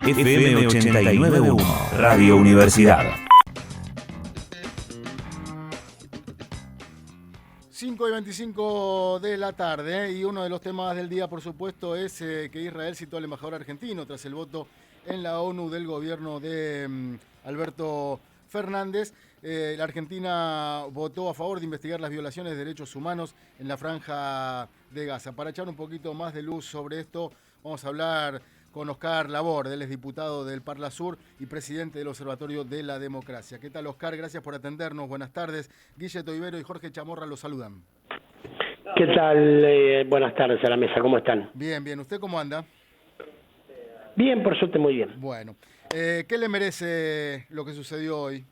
FM 89.1, Radio Universidad. 5:25 de la tarde, y uno de los temas del día, por supuesto, es que Israel citó al embajador argentino tras el voto en la ONU del gobierno de Alberto Fernández. La Argentina votó a favor de investigar las violaciones de derechos humanos en la Franja de Gaza. Para echar un poquito más de luz sobre esto, vamos a hablar con Oscar Laborde. Él es diputado del Parla Sur y presidente del Observatorio de la Democracia. ¿Qué tal, Oscar? Gracias por atendernos. Buenas tardes. Guille Toibero y Jorge Chamorra los saludan. ¿Qué tal? Buenas tardes a la mesa. ¿Cómo están? Bien, bien. ¿Usted cómo anda? Bien, por suerte, muy bien. Bueno. ¿Qué le merece lo que sucedió hoy?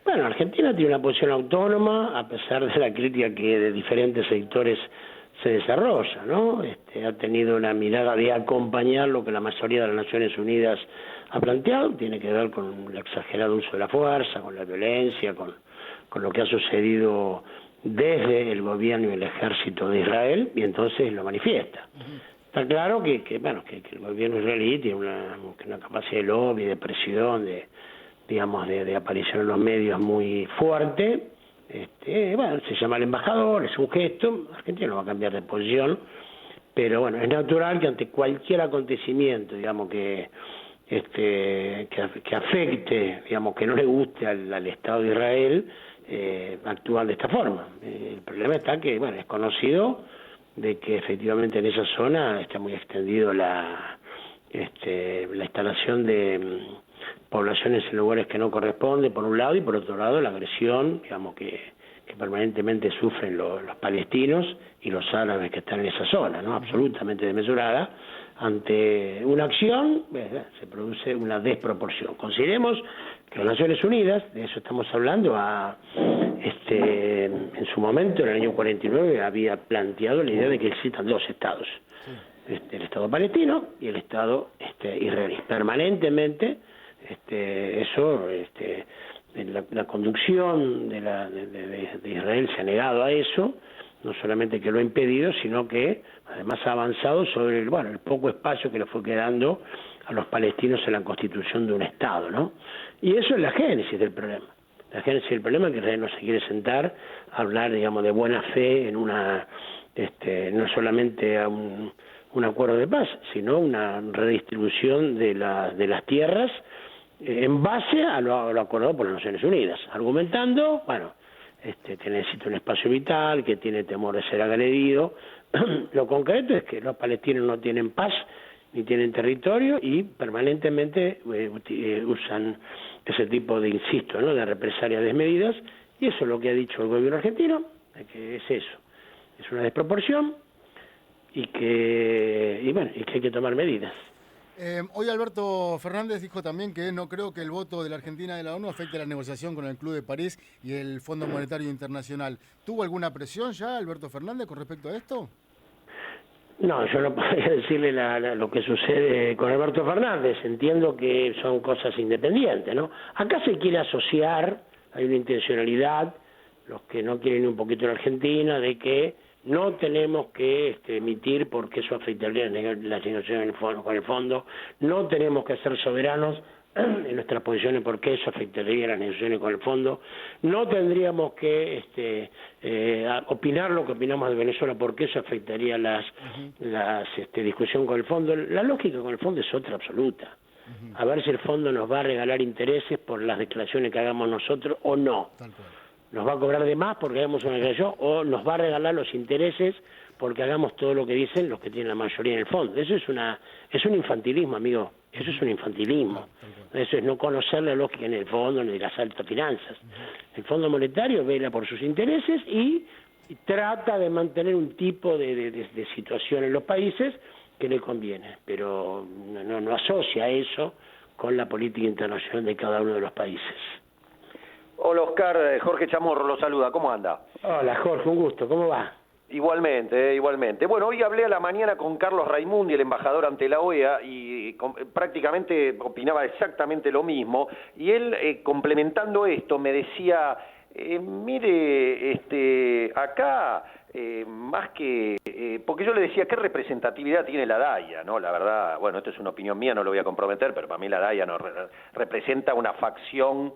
Bueno, Argentina tiene una posición autónoma, a pesar de la crítica que de diferentes sectores se desarrolla, ¿no? Ha tenido una mirada de acompañar lo que la mayoría de las Naciones Unidas ha planteado, tiene que ver con el exagerado uso de la fuerza, con la violencia, con lo que ha sucedido desde el gobierno y el ejército de Israel, y entonces lo manifiesta. Está claro que el gobierno israelí tiene una capacidad de lobby, de presión, de aparición en los medios muy fuerte. Se llama al embajador, es un gesto. Argentina no va a cambiar de posición, pero bueno, es natural que ante cualquier acontecimiento, que afecte, que no le guste al Estado de Israel, actúan de esta forma. El problema está que, es conocido de que efectivamente en esa zona está muy extendido la instalación de poblaciones en lugares que no corresponden, por un lado, y por otro lado la agresión, que permanentemente sufren los palestinos y los árabes que están en esa zona, ¿no? Absolutamente desmesurada. Ante una acción se produce una desproporción. Consideremos que las Naciones Unidas, de eso estamos hablando, en su momento, en el año 49, había planteado la idea de que existan dos estados, el Estado palestino y el Estado israelí. Permanentemente la conducción de Israel se ha negado a eso, no solamente que lo ha impedido, sino que además ha avanzado sobre el poco espacio que le fue quedando a los palestinos en la constitución de un Estado, ¿no? Y eso es la génesis del problema. La génesis del problema es que Israel no se quiere sentar a hablar, de buena fe en no solamente a un acuerdo de paz, sino una redistribución de las tierras en base a lo acordado por las Naciones Unidas, argumentando, que necesita un espacio vital, que tiene temor de ser agredido. Lo concreto es que los palestinos no tienen paz ni tienen territorio y permanentemente usan ese tipo de, de represalias desmedidas, y eso es lo que ha dicho el gobierno argentino, que es eso, es una desproporción y que hay que tomar medidas. Hoy Alberto Fernández dijo también que no creo que el voto de la Argentina de la ONU afecte la negociación con el Club de París y el Fondo Monetario Internacional. ¿Tuvo alguna presión ya Alberto Fernández con respecto a esto? No, yo no podría decirle lo que sucede con Alberto Fernández. Entiendo que son cosas independientes, ¿no? Acá se quiere asociar, hay una intencionalidad, los que no quieren un poquito en Argentina, de que no tenemos que emitir porque eso afectaría las negociaciones con el fondo, no tenemos que ser soberanos en nuestras posiciones porque eso afectaría las negociaciones con el fondo, no tendríamos que opinar lo que opinamos de Venezuela porque eso afectaría las discusión con el fondo. La lógica con el fondo es otra absoluta. A ver si el fondo nos va a regalar intereses por las declaraciones que hagamos nosotros o no. Nos va a cobrar de más porque hagamos una declaración o nos va a regalar los intereses porque hagamos todo lo que dicen los que tienen la mayoría en el fondo. Eso es un infantilismo, amigo. Eso es un infantilismo. Eso es no conocer la lógica en el fondo ni de las altas finanzas. El Fondo Monetario vela por sus intereses y trata de mantener un tipo de situación en los países que le conviene, pero no asocia eso con la política internacional de cada uno de los países. Hola Oscar, Jorge Chamorro lo saluda, ¿cómo anda? Hola Jorge, un gusto, ¿cómo va? Igualmente, igualmente. Bueno, hoy hablé a la mañana con Carlos Raimundi, el embajador ante la OEA, y prácticamente opinaba exactamente lo mismo, y él, complementando esto, me decía, mire, acá más que... porque yo le decía, ¿qué representatividad tiene la DAIA? ¿No? La verdad, bueno, esto es una opinión mía, no lo voy a comprometer, pero para mí la DAIA no representa una facción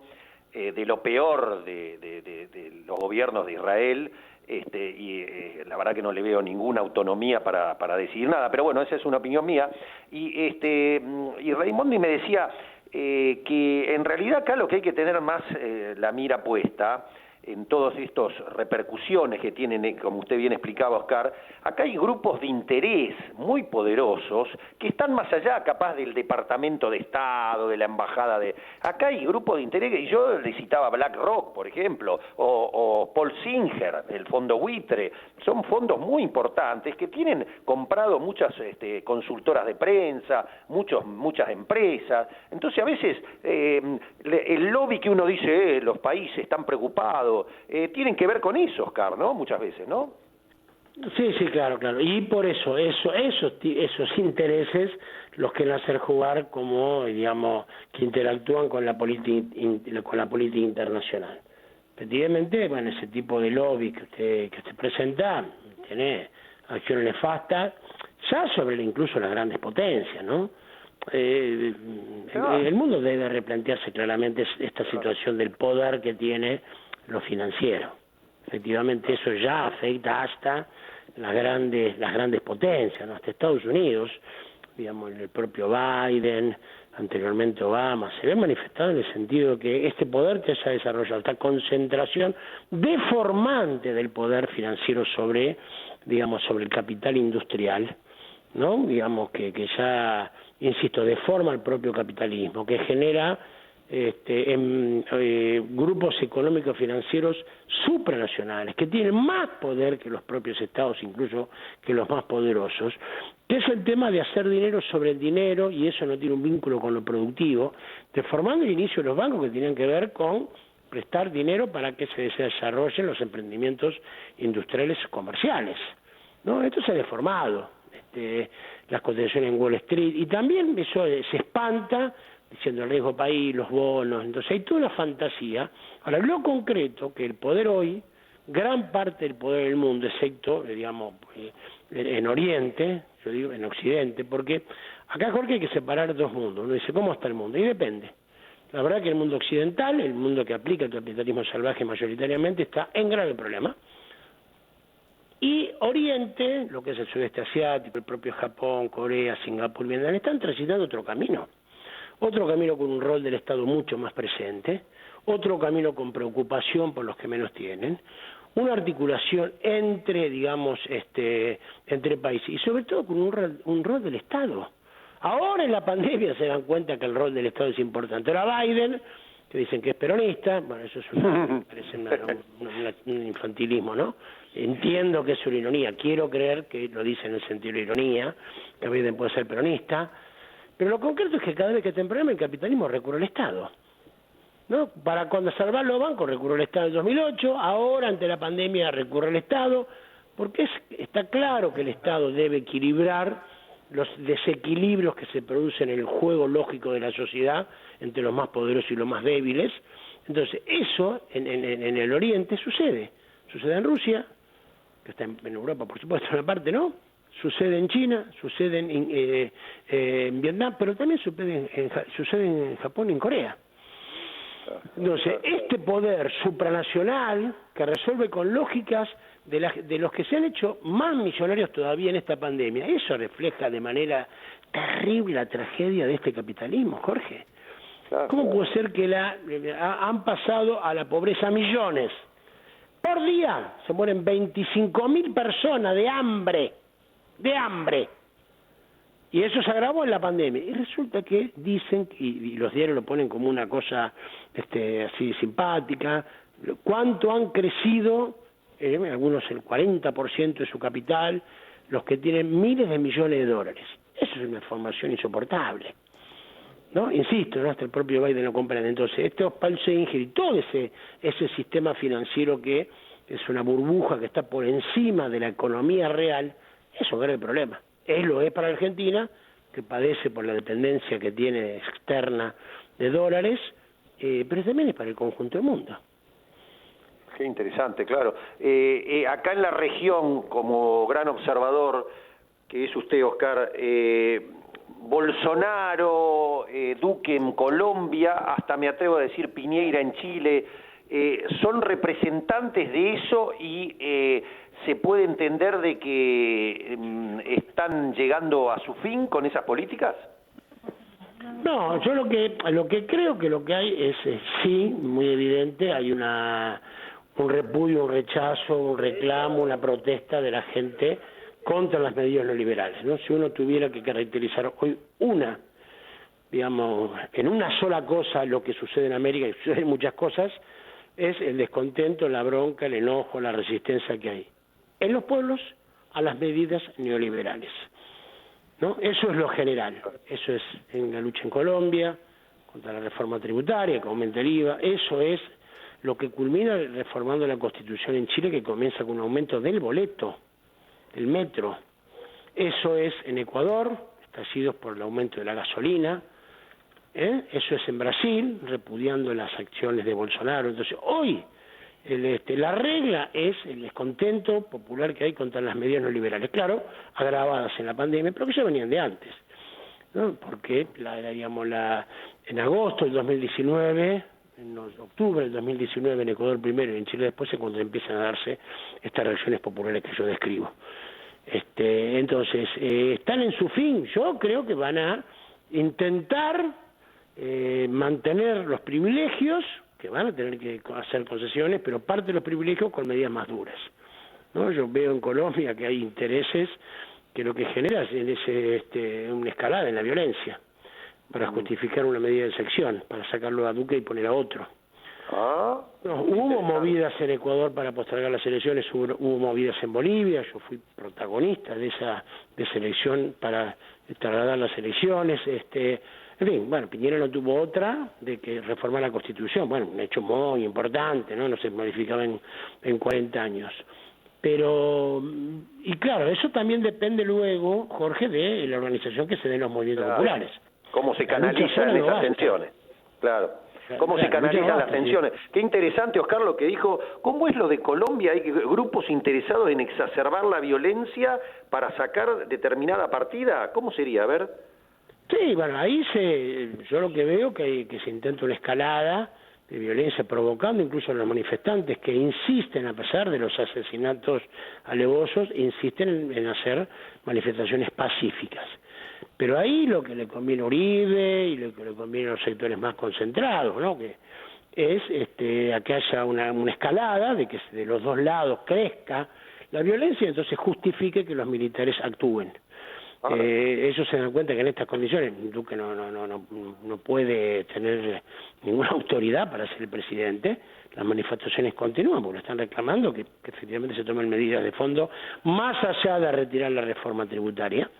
de lo peor de los gobiernos de Israel, la verdad que no le veo ninguna autonomía para decidir nada, pero bueno, esa es una opinión mía. Y Raimondi me decía que en realidad acá lo que hay que tener más la mira puesta en todas estas repercusiones que tienen, como usted bien explicaba, Oscar, acá hay grupos de interés muy poderosos que están más allá, capaz, del Departamento de Estado, de la Embajada de... Acá hay grupos de interés, y yo le citaba BlackRock, por ejemplo, o Paul Singer, el fondo buitre. Son fondos muy importantes que tienen comprado muchas consultoras de prensa, muchas empresas. Entonces, a veces, el lobby que uno dice, los países están preocupados, tienen que ver con eso, Oscar, ¿no? Muchas veces, ¿no? Sí, claro. Y por eso, esos intereses los quieren hacer jugar como, digamos, que interactúan con la política internacional. Efectivamente, bueno, ese tipo de lobby que usted presenta tiene acciones nefastas, ya sobre incluso las grandes potencias, ¿no? El mundo debe replantearse claramente esta situación del poder que tiene lo financiero. Efectivamente, eso ya afecta hasta las grandes potencias, ¿no? Hasta Estados Unidos, digamos, el propio Biden, anteriormente Obama, se ve manifestado en el sentido de que este poder que se ha desarrollado, esta concentración deformante del poder financiero sobre el capital industrial, ¿no? Digamos que ya, insisto, deforma el propio capitalismo, que genera grupos económicos financieros supranacionales que tienen más poder que los propios estados, incluso que los más poderosos, que es el tema de hacer dinero sobre el dinero, y eso no tiene un vínculo con lo productivo, deformando el inicio de los bancos que tenían que ver con prestar dinero para que se desarrollen los emprendimientos industriales comerciales, ¿no? Esto se ha deformado, las cotizaciones en Wall Street, y también eso se espanta diciendo el riesgo país, los bonos. Entonces hay toda una fantasía. Ahora, lo concreto, que el poder hoy, gran parte del poder del mundo, excepto, digamos, en Oriente, yo digo en Occidente, porque acá, Jorge, hay que separar dos mundos. Uno dice, ¿cómo está el mundo? Y depende. La verdad que el mundo occidental, el mundo que aplica el capitalismo salvaje mayoritariamente, está en grave problema. Y Oriente, lo que es el sudeste asiático, el propio Japón, Corea, Singapur, Vietnam, están transitando otro camino con un rol del Estado mucho más presente, otro camino con preocupación por los que menos tienen, una articulación entre, digamos, entre países, y sobre todo con un rol del Estado. Ahora en la pandemia se dan cuenta que el rol del Estado es importante. Ahora Biden, que dicen que es peronista, bueno, eso es parece un infantilismo, ¿no? Entiendo que es una ironía, quiero creer que lo dice en el sentido de ironía, que Biden puede ser peronista, pero lo concreto es que cada vez que está en problema el capitalismo recurre al Estado, ¿no? Para cuando salvar los bancos recurrió al Estado en 2008, ahora ante la pandemia recurre al Estado, porque está claro que el Estado debe equilibrar los desequilibrios que se producen en el juego lógico de la sociedad entre los más poderosos y los más débiles. Entonces eso en el Oriente sucede en Rusia, que está en Europa por supuesto en una parte, ¿no? Sucede en China, sucede en Vietnam, pero también sucede en Japón y en Corea. Entonces, este poder supranacional que resuelve con lógicas de los que se han hecho más millonarios todavía en esta pandemia, eso refleja de manera terrible la tragedia de este capitalismo, Jorge. ¿Cómo puede ser que han pasado a la pobreza millones? Por día se mueren 25.000 personas de hambre. Y eso se agravó en la pandemia. Y resulta que dicen, y los diarios lo ponen como una cosa así simpática, cuánto han crecido, algunos el 40% de su capital, los que tienen miles de millones de dólares. Eso es una información insoportable, ¿no? Insisto, ¿no? Hasta el propio Biden lo comprende. Entonces, este Paul Singer y todo ese sistema financiero que es una burbuja que está por encima de la economía real, es un grave problema. Lo es para Argentina, que padece por la dependencia que tiene externa de dólares, pero también es para el conjunto del mundo. Qué interesante, claro. Acá en la región, como gran observador que es usted, Oscar, Bolsonaro, Duque en Colombia, hasta me atrevo a decir Piñera en Chile, son representantes de eso y se puede entender de que están llegando a su fin con esas políticas. No, yo lo que creo que lo que hay es sí, muy evidente, hay un repudio, un rechazo, un reclamo, una protesta de la gente contra las medidas neoliberales, ¿no? Si uno tuviera que caracterizar hoy en una sola cosa lo que sucede en América, y suceden muchas cosas, es el descontento, la bronca, el enojo, la resistencia que hay en los pueblos a las medidas neoliberales, ¿no? Eso es lo general, eso es en la lucha en Colombia, contra la reforma tributaria, que aumenta el IVA, eso es lo que culmina reformando la Constitución en Chile, que comienza con un aumento del boleto, del metro. Eso es en Ecuador, estallidos por el aumento de la gasolina, eso es en Brasil, repudiando las acciones de Bolsonaro. Entonces, hoy la regla es el descontento popular que hay contra las medidas neoliberales, claro, agravadas en la pandemia, pero que ya venían de antes, ¿no? Porque en agosto del 2019, en octubre del 2019 en Ecuador primero y en Chile después es cuando empiezan a darse estas reacciones populares que yo describo. Entonces, están en su fin. Yo creo que van a intentar mantener los privilegios, que van a tener que hacer concesiones, pero parte de los privilegios con medidas más duras, ¿no? Yo veo en Colombia que hay intereses que lo que genera es una escalada en la violencia para justificar una medida de sección, para sacarlo a Duque y poner a otro. Hubo movidas en Ecuador para postergar las elecciones, hubo movidas en Bolivia, yo fui protagonista de esa elección para trasladar las elecciones, en fin, bueno, Piñera no tuvo otra de que reformar la Constitución, bueno, un hecho muy importante, no se modificaba en 40 años. Pero, y claro, eso también depende luego, Jorge, de la organización que se den los movimientos populares. ¿Cómo se canalizan esas tensiones? Claro. ¿Cómo se canalizan las tensiones? Qué interesante, Oscar, lo que dijo. ¿Cómo es lo de Colombia? ¿Hay grupos interesados en exacerbar la violencia para sacar determinada partida? ¿Cómo sería? A ver. Sí, bueno, ahí yo lo que veo que se intenta una escalada de violencia provocando incluso a los manifestantes que insisten, a pesar de los asesinatos alevosos, insisten en hacer manifestaciones pacíficas. Pero ahí lo que le conviene a Uribe y lo que le conviene a los sectores más concentrados, ¿no? Que es a que haya una escalada, de que de los dos lados crezca la violencia y entonces justifique que los militares actúen. Ellos se dan cuenta que en estas condiciones Duque no puede tener ninguna autoridad para ser el presidente. Las manifestaciones continúan porque lo están reclamando que efectivamente se tomen medidas de fondo más allá de retirar la reforma tributaria.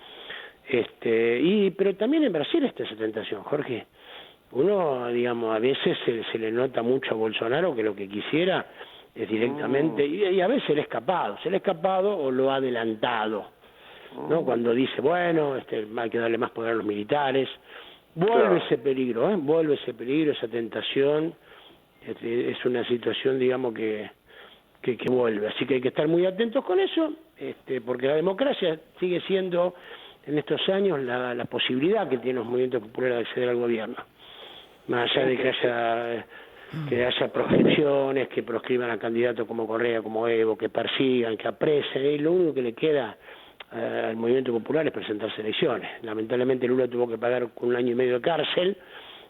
Pero también en Brasil está esa tentación, Jorge. Uno, digamos, a veces se le nota mucho a Bolsonaro que lo que quisiera es directamente, y a veces se le ha escapado o lo ha adelantado, ¿no? Cuando dice, bueno, hay que darle más poder a los militares, vuelve ese peligro, esa tentación, es una situación, digamos, que vuelve. Así que hay que estar muy atentos con eso, porque la democracia sigue siendo, en estos años, la posibilidad que tienen los movimientos populares de acceder al gobierno. Más allá de que haya proscripciones, que proscriban a candidatos como Correa, como Evo, que persigan, que apresen, y lo único que le queda al movimiento popular es presentarse elecciones. Lamentablemente Lula tuvo que pagar con 1 año y medio de cárcel,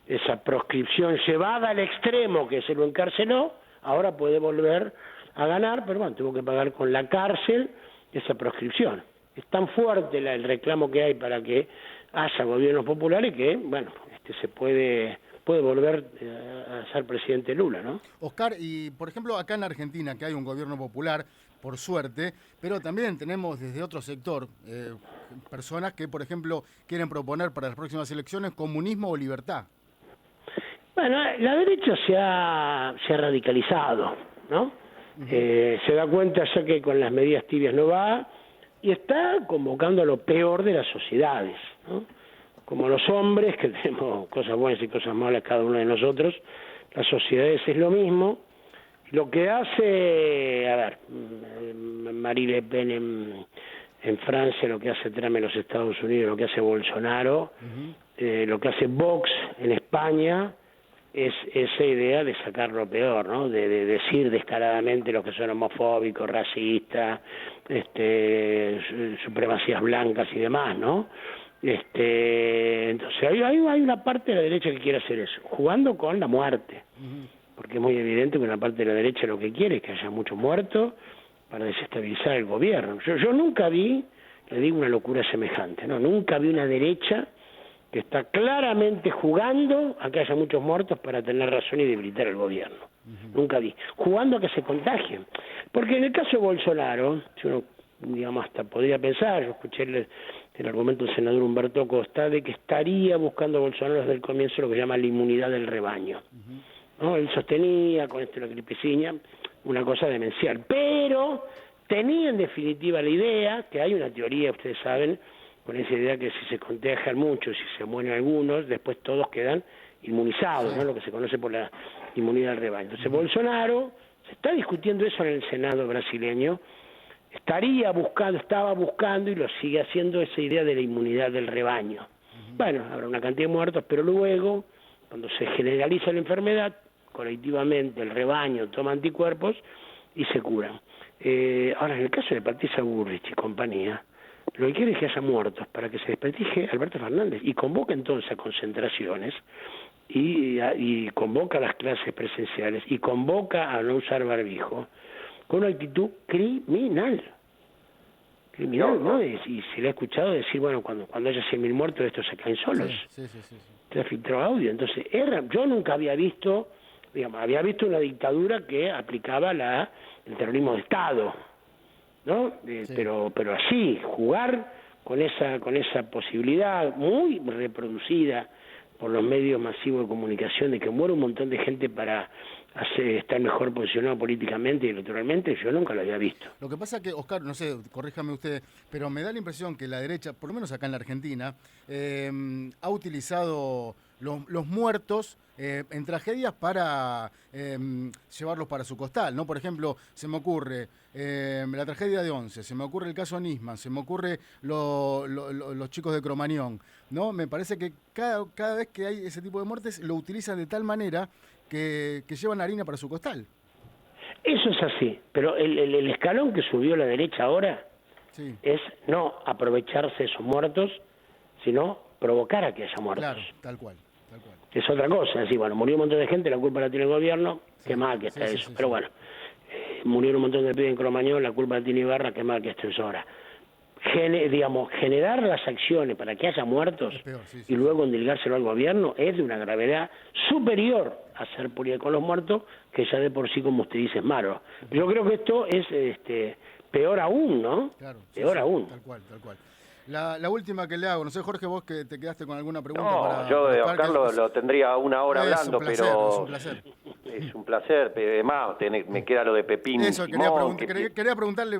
esa proscripción llevada al extremo que se lo encarceló, ahora puede volver a ganar, pero bueno, tuvo que pagar con la cárcel esa proscripción. Es tan fuerte el reclamo que hay para que haya gobiernos populares que, bueno, se puede volver a ser presidente Lula, ¿no? Oscar, y por ejemplo acá en Argentina, que hay un gobierno popular, por suerte, pero también tenemos desde otro sector personas que, por ejemplo, quieren proponer para las próximas elecciones comunismo o libertad. Bueno, la derecha se ha radicalizado, ¿no? Se da cuenta ya que con las medidas tibias no va y está convocando a lo peor de las sociedades, ¿no? Como los hombres, que tenemos cosas buenas y cosas malas cada uno de nosotros, las sociedades es lo mismo, Lo que hace, a ver, Marie Le Pen en Francia, lo que hace Trump en los Estados Unidos, lo que hace Bolsonaro, lo que hace Vox en España, es esa idea de sacar lo peor, ¿no? De decir descaradamente los que son homofóbicos, racistas, supremacías blancas y demás, ¿no? Entonces hay una parte de la derecha que quiere hacer eso, jugando con la muerte, porque es muy evidente que una parte de la derecha lo que quiere es que haya muchos muertos para desestabilizar el gobierno. Yo nunca vi, le digo una locura semejante, ¿no? Nunca vi una derecha que está claramente jugando a que haya muchos muertos para tener razón y debilitar el gobierno. Nunca vi. Jugando a que se contagien. Porque en el caso de Bolsonaro, si uno, digamos, hasta podría pensar, yo escuché el argumento del senador Humberto Costa, de que estaría buscando Bolsonaro desde el comienzo lo que llama la inmunidad del rebaño. ¿No? Él sostenía con la gripeciña una cosa demencial, pero tenía en definitiva la idea, que hay una teoría, ustedes saben, con esa idea que si se contagian muchos, si se mueren algunos, después todos quedan inmunizados, ¿no? Lo que se conoce por la inmunidad del rebaño. Entonces Bolsonaro, se está discutiendo eso en el Senado brasileño, estaba buscando y lo sigue haciendo esa idea de la inmunidad del rebaño. Bueno, habrá una cantidad de muertos, pero luego, cuando se generaliza la enfermedad, colectivamente el rebaño toma anticuerpos y se curan. Ahora, en el caso de Patricia Bullrich y compañía, lo que quiere es que haya muertos para que se desprestige Alberto Fernández y convoca entonces a concentraciones y convoca a las clases presenciales y convoca a no usar barbijo con una actitud criminal, ¿no? Y se le ha escuchado decir, bueno, cuando haya 100.000 muertos estos se caen solos. Sí. Se ha filtrado audio. Entonces, yo nunca había visto, había visto una dictadura que aplicaba el terrorismo de Estado, ¿no? Pero así, jugar con esa posibilidad muy reproducida por los medios masivos de comunicación de que muere un montón de gente para estar mejor posicionado políticamente y electoralmente, yo nunca lo había visto. Lo que pasa que, Oscar, no sé, corríjame usted, pero me da la impresión que la derecha, por lo menos acá en la Argentina, ha utilizado los muertos en tragedias para llevarlos para su costal, ¿no? Por ejemplo, se me ocurre la tragedia de Once, se me ocurre el caso Nisman, se me ocurre los chicos de Cromañón, ¿no? Me parece que cada vez que hay ese tipo de muertes lo utilizan de tal manera que llevan harina para su costal. Eso es así, pero el escalón que subió la derecha ahora es no aprovecharse de esos muertos, sino provocar a que haya muertos. Claro, tal cual. Es otra cosa, es decir, bueno, murió un montón de gente, la culpa la tiene el gobierno, qué mal que está eso, pero bueno, murieron un montón de pibes en Cromañón, la culpa la tiene Ibarra, qué mal que está eso ahora. Generar las acciones para que haya muertos y luego endilgárselo al gobierno es de una gravedad superior a hacer política con los muertos, que ya de por sí, como usted dice, es malo. Yo creo que esto es peor aún, ¿no? Claro, peor aún. Tal cual. La última que le hago, no sé, Jorge, vos que te quedaste con alguna pregunta. No, yo de Oscar lo tendría una hora hablando, pero es un placer. Es un placer, además me queda lo de Pepín. Eso, quería preguntarle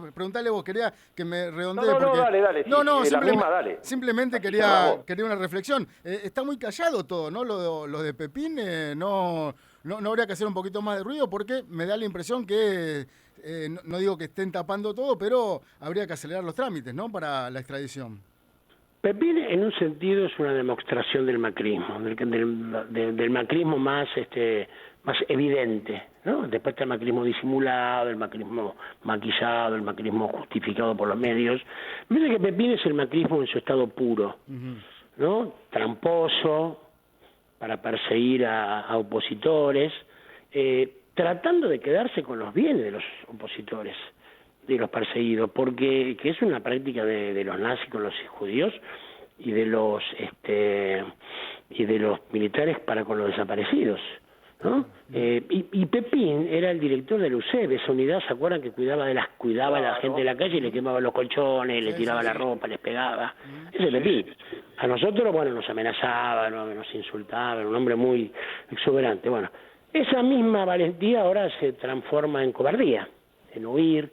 vos, quería que me redondee. No, dale. Dale. Simplemente quería una reflexión. Está muy callado todo, ¿no? Lo de Pepín, no habría que hacer un poquito más de ruido porque me da la impresión que, no digo que estén tapando todo, pero habría que acelerar los trámites, ¿no? Para la extradición. Pepín, en un sentido, es una demostración del macrismo, del macrismo más evidente, ¿no? Después está el macrismo disimulado, el macrismo maquillado, el macrismo justificado por los medios. Me parece que Pepín es el macrismo en su estado puro, ¿no? Tramposo, para perseguir a opositores, tratando de quedarse con los bienes de los opositores, de los perseguidos, porque que es una práctica de los nazis con los judíos y de los militares para con los desaparecidos, ¿no? Y Pepín era el director del UCEB, esa unidad, ¿se acuerdan? Que cuidaba a la gente de la calle y le quemaba los colchones, le tiraba la ropa, les pegaba. Ese Pepín. A nosotros, bueno, nos amenazaba, nos insultaba, era un hombre muy exuberante. Bueno, esa misma valentía ahora se transforma en cobardía, en huir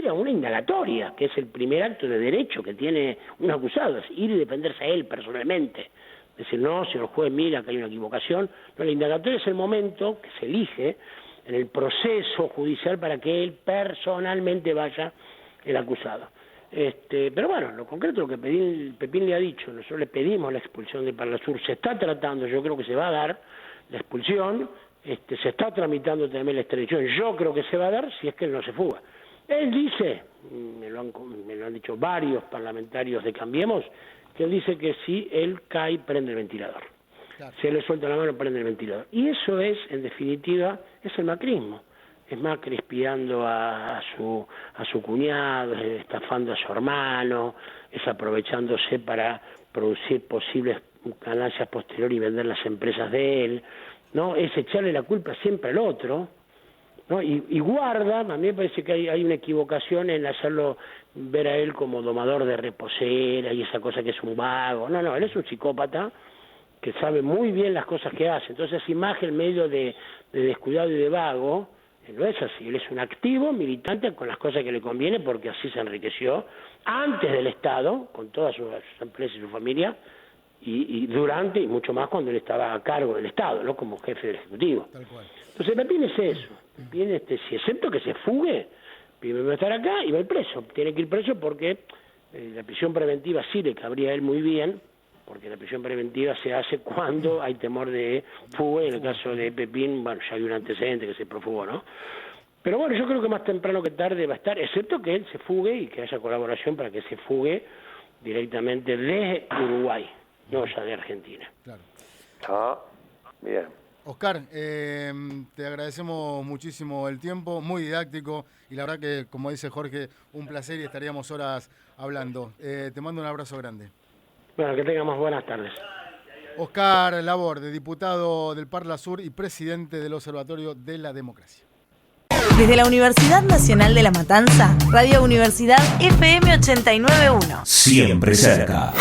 a una indagatoria, que es el primer acto de derecho que tiene un acusado, es ir y defenderse a él personalmente. Decir, no, señor juez, mira que hay una equivocación. No, la indagatoria es el momento que se elige en el proceso judicial para que él personalmente vaya el acusado. Pero bueno, en lo concreto lo que Pepín le ha dicho, nosotros le pedimos la expulsión de Parlasur, se está tratando, yo creo que se va a dar la expulsión, se está tramitando también la extradición, yo creo que se va a dar si es que él no se fuga. Él dice, me lo han dicho varios parlamentarios de Cambiemos, que él dice que si él cae, prende el ventilador. Claro. Si él le suelta la mano, prende el ventilador. Y eso es, en definitiva, es el macrismo. Es Macri espiando a su cuñado, es estafando a su hermano, es aprovechándose para producir posibles ganancias posteriores y vender las empresas de él, ¿no? Es echarle la culpa siempre al otro, ¿no? Y guarda, a mí me parece que hay una equivocación en hacerlo ver a él como domador de reposera y esa cosa que es un vago. No, él es un psicópata que sabe muy bien las cosas que hace. Entonces esa imagen medio de descuidado y de vago, no es así. Él es un activo militante con las cosas que le conviene porque así se enriqueció antes del Estado, con todas sus empresas y su familia, y durante y mucho más cuando él estaba a cargo del Estado, ¿no? Como jefe del Ejecutivo. Tal cual. Entonces Pepín es eso. Pepín, si excepto que se fugue, Pepín va a estar acá y va a ir preso. Tiene que ir preso porque la prisión preventiva sí le cabría a él muy bien, porque la prisión preventiva se hace cuando hay temor de fuga, y en el caso de Pepín, bueno, ya hay un antecedente que se profugó, ¿no? Pero bueno, yo creo que más temprano que tarde va a estar, excepto que él se fugue y que haya colaboración para que se fugue directamente desde Uruguay, no ya de Argentina. Claro. Ah, bien. Oscar, te agradecemos muchísimo el tiempo, muy didáctico, y la verdad que, como dice Jorge, un placer y estaríamos horas hablando. Te mando un abrazo grande. Bueno, que tengamos buenas tardes. Oscar Laborde, diputado del Parlasur y presidente del Observatorio de la Democracia. Desde la Universidad Nacional de La Matanza, Radio Universidad FM 89.1. Siempre cerca.